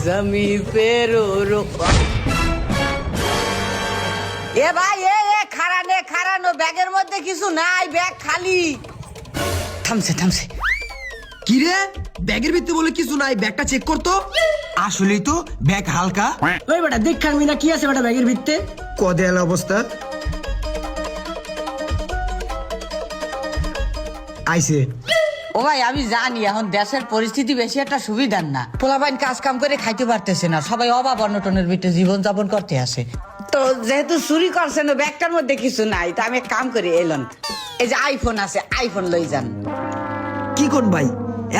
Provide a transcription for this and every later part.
জমি পেরো এ ভাই এ খারানো ব্যাগের মধ্যে কিছু নাই, ব্যাগ খালি। থামছে কি রে ব্যাগের ভিতরে বলে কিছু নাই, ব্যাগটা চেক করতো। আসলেই তো ব্যাগ হালকা। ওই বেটা দেখ খানবি না কি আছে বেটা ব্যাগের ভিতরে? কদেল অবস্থা আইছে। ও ভাই আমি জানি এখন দেশের পরিস্থিতি বেশি একটা সুবিধার না, পোলাপাইন কাজ কাম করে খাইতে পারতেছে না, সবাই অভাব অনটনের ভিতরে জীবন যাপন করতে আসে। তো যেহেতু চুরি করছেন ব্যাগটার মধ্যে কিছু নাই, তা আমি এক কাম করে এলন, এই যে আইফোন আছে, আইফোন লই যান। কি কোন ভাই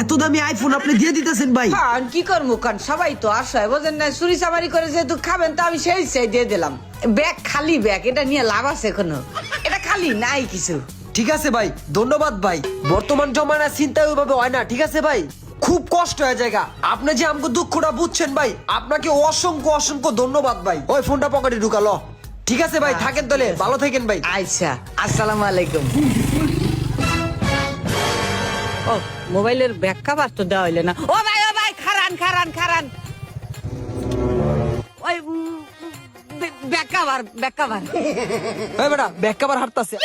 এত দামি আইফোন আপনি দিয়ে দিতেছেন ভাই? কারণ কি করবো কারণ সবাই তো আসয় বোঝেন না, চুরি চামারি করে যেহেতু খাবেন তো আমি সেই দিয়ে দিলাম। ব্যাগ খালি, ব্যাগ এটা নিয়ে লাভ আছে কোনো? এটা খালি নাই কিছু। ঠিক আছে ভাই, ধন্যবাদ ভাই। বর্তমান জমানা চিন্তা ওইভাবে হয় না, ঠিক আছে ভাই? খুব কষ্ট হয়ে জায়গা, আপনি যে আমাকে দুঃখটা বুঝছেন ভাই, আপনাকে অসংখ্য ধন্যবাদ ভাই। ওই ফোনটা পকেটে ঢুকালো। ঠিক আছে ভাই, থাকেন তাহলে, ভালো থাকেন ভাই। আচ্ছা, আসসালামু আলাইকুম। ও মোবাইলের ব্যাক কভার তো দেওয়া হইলে না। ও ভাই খারান ওই ব্যাক কভার এই বেটা ব্যাগ কভার হাঁটতাছে।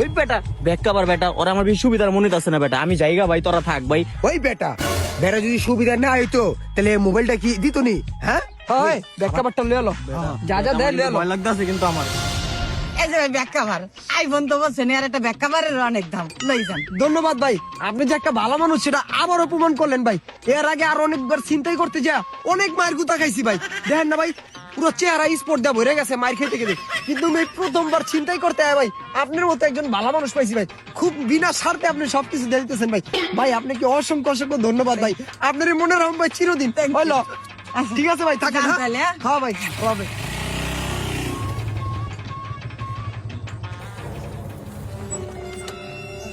ওই বেটা ব্যাগ কাবার বেটা, ওরা আমার বেশি সুবিধার মনে আছে না বেটা, আমি জায়গা ভাই, তোরা থাক ভাই। ওই বেটা বেটা যদি সুবিধা না হইতো তাহলে মোবাইলটা কি দিত নি? হ্যাঁ ওই ব্যাগ কভারটা লয়ে এলো, যা দেয় লয়ে এলো। ভয় লাগতেছে কিন্তু আমার। এই যে ব্যাক কভার আইফোন তো বলছেন, আর একটা ব্যাক কভারের অনেক দাম, লই যান। ধন্যবাদ ভাই, আপনি যে একটা ভালো মানুষ সেটা আবার অপমান করলেন ভাই। এর আগে আর অনেকবার চিন্তাই করতে যা অনেক মায়ের গুতা খাইছি ভাই, দেখেন না ভাই পুরো চেহারা স্পট দেওয়া ভরে গেছে মায়ের খেতে খেতে, কিন্তু আমি প্রথমবার চিন্তাই করতে হয় ভাই আপনার মতো একজন ভালো মানুষ পাইছি ভাই। খুব বিনা স্বার্থে আপনি সবকিছু দিয়ে দিতেছেন ভাই। ভাই আপনাকে অসংখ্য ধন্যবাদ ভাই, আপনার এই মনে রাখুন ভাই চিরদিন। হইলো ঠিক আছে ভাই, থাকেন। যান তাহলে, হ্যাঁ? হ্যাঁ ভাই, হবে।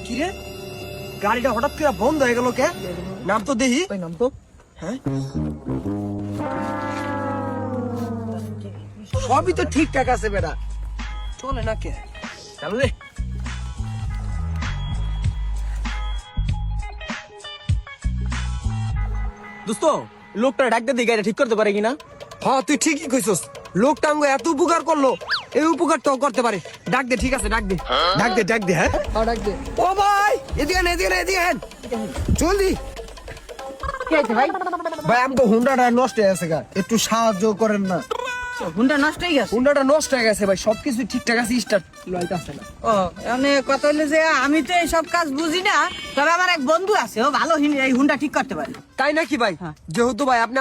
কিরে গাড়িটা হঠাৎ করে বন্ধ হয়ে গেল কে? নাম তো দেখি, নাম তো হ্যাঁ সবই তো ঠিকঠাক আছে বেটা, চলে না কে? চালু রে। দোস্ত লোকটা ডাকতে দিয়ে গাড়ি ঠিক করতে পারে কিনা? হ্যাঁ তুই ঠিকই কইছস, লোকটা আঙ্গো এত উপকার করলো, এই উপকার তো করতে পারে। ডাক দে, ঠিক আছে ডাক দে। ডাক দে হ্যাঁ ডাক দে। ও ভাই এদিকে জলদি। ভাই আমাকে হুন্ডাটা নষ্ট হয়ে গেছে গা, একটু সাহায্য করেন না। হুন্ডা নষ্ট হয়ে গেছে। হুন্ডাটা নষ্ট হয়ে গেছে ভাই, সবকিছু ঠিকঠাক আছে, স্টার্ট লইতাছে না। ও মানে কথা হলো যে আমি তো এইসব কাজ বুঝি না, তবে আমার এক বন্ধু আছে, ও ভালো এই হুন্ডা ঠিক করতে পারে। তাই নাকি ভাই? যেহেতু ভাই আপনি